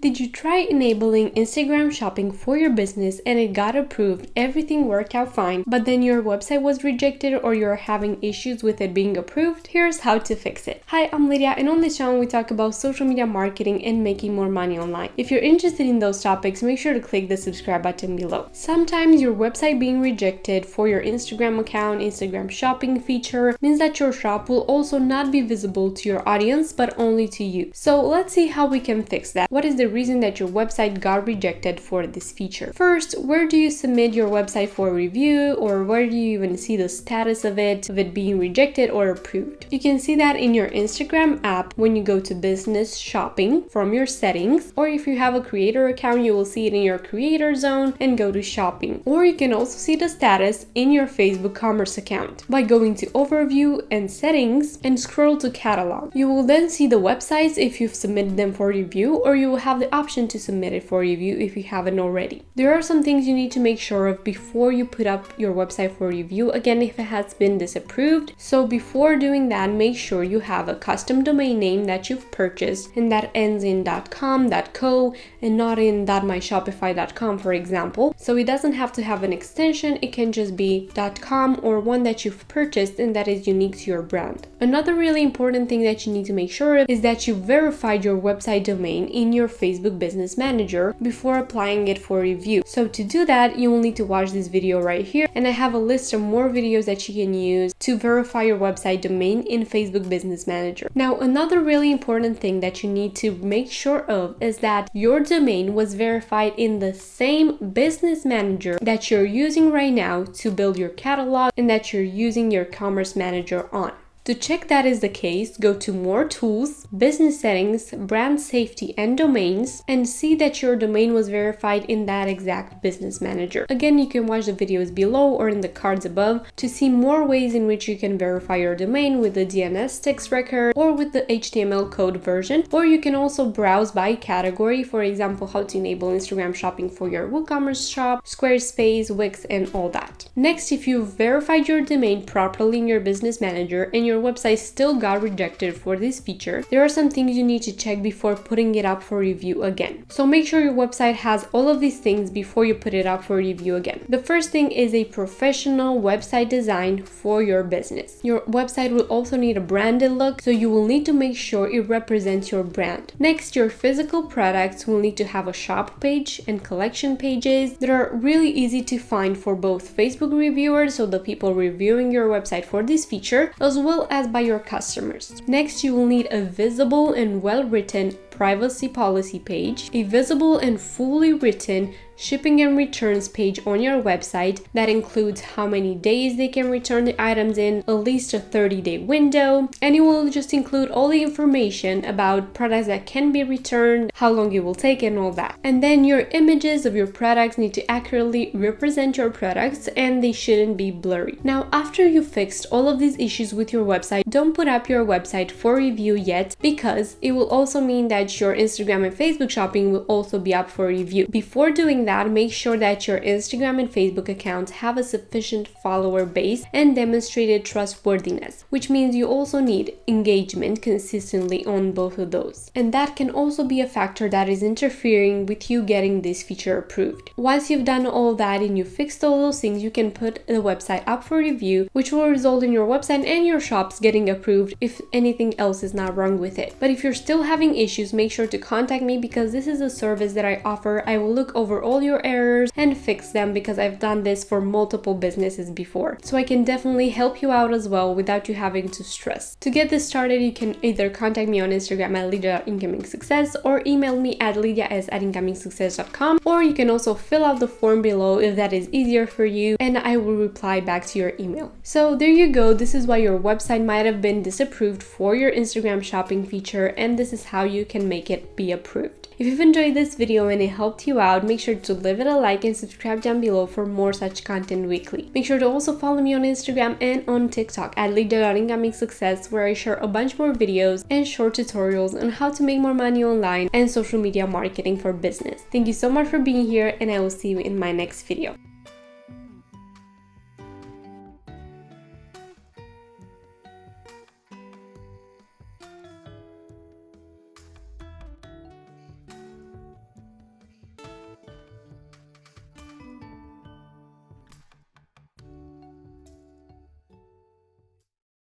Did you try enabling Instagram shopping for your business and it got approved, everything worked out fine, but then your website was rejected or you're having issues with it being approved? Here's how to fix it. Hi, I'm Lydia, and on this channel we talk about social media marketing and making more money online. If you're interested in those topics, make sure to click the subscribe button below. Sometimes your website being rejected for your Instagram account, Instagram shopping feature, means that your shop will also not be visible to your audience, but only to you. So let's see how we can fix that. What is the reason that your website got rejected for this feature? First, where do you submit your website for review, or where do you even see the status of it being rejected or approved? You can see that in your Instagram app when you go to business shopping from your settings, or if you have a creator account, you will see it in your creator zone and go to shopping. Or you can also see the status in your Facebook commerce account by going to overview and settings and scroll to catalog. You will then see the websites if you've submitted them for review, or you will have the option to submit it for review if you haven't already. There are some things you need to make sure of before you put up your website for review, again if it has been disapproved. So before doing that, make sure you have a custom domain name that you've purchased and that ends in .com, .co, and not in .myshopify.com, for example. So it doesn't have to have an extension, it can just be .com or one that you've purchased and that is unique to your brand. Another really important thing that you need to make sure of is that you verified your website domain in your Facebook Business Manager before applying it for review. So to do that, you will need to watch this video right here, and I have a list of more videos that you can use to verify your website domain in Facebook Business Manager. Now, another really important thing that you need to make sure of is that your domain was verified in the same business manager that you're using right now to build your catalog and that you're using your commerce manager on. To check that is the case, go to More Tools, Business Settings, Brand Safety and Domains, and see that your domain was verified in that exact business manager. Again, you can watch the videos below or in the cards above to see more ways in which you can verify your domain with the DNS text record or with the HTML code version, or you can also browse by category, for example, how to enable Instagram shopping for your WooCommerce shop, Squarespace, Wix, and all that. Next, if you've verified your domain properly in your business manager and your website still got rejected for this feature, there are some things you need to check before putting it up for review again. So make sure your website has all of these things before you put it up for review again. The first thing is a professional website design for your business. Your website will also need a branded look, so you will need to make sure it represents your brand. Next, your physical products will need to have a shop page and collection pages that are really easy to find for both Facebook reviewers, so the people reviewing your website for this feature, as well as by your customers. Next, you will need a visible and well-written privacy policy page, a visible and fully written shipping and returns page on your website that includes how many days they can return the items in, at least a 30-day window, and it will just include all the information about products that can be returned, how long it will take, and all that. And then your images of your products need to accurately represent your products and they shouldn't be blurry. Now, after you've fixed all of these issues with your website, don't put up your website for review yet, because it will also mean that your Instagram and Facebook shopping will also be up for review. Before doing that, make sure that your Instagram and Facebook accounts have a sufficient follower base and demonstrated trustworthiness, which means you also need engagement consistently on both of those. And that can also be a factor that is interfering with you getting this feature approved. Once you've done all that and you fixed all those things, you can put the website up for review, which will result in your website and your shops getting approved if anything else is not wrong with it. But if you're still having issues, make sure to contact me, because this is a service that I offer. I will look over all your errors and fix them, because I've done this for multiple businesses before. So I can definitely help you out as well without you having to stress. To get this started, you can either contact me on Instagram at lydia.incomingsuccess or email me at lydia@incomingsuccess.com, or you can also fill out the form below if that is easier for you, and I will reply back to your email. So there you go. This is why your website might have been disapproved for your Instagram shopping feature, and this is how you can make it be approved. If you've enjoyed this video and it helped you out, make sure to leave it a like and subscribe down below for more such content weekly. Make sure to also follow me on Instagram and on TikTok at lydia.incomingsuccess, where I share a bunch more videos and short tutorials on how to make more money online and social media marketing for business. Thank you so much for being here, and I will see you in my next video.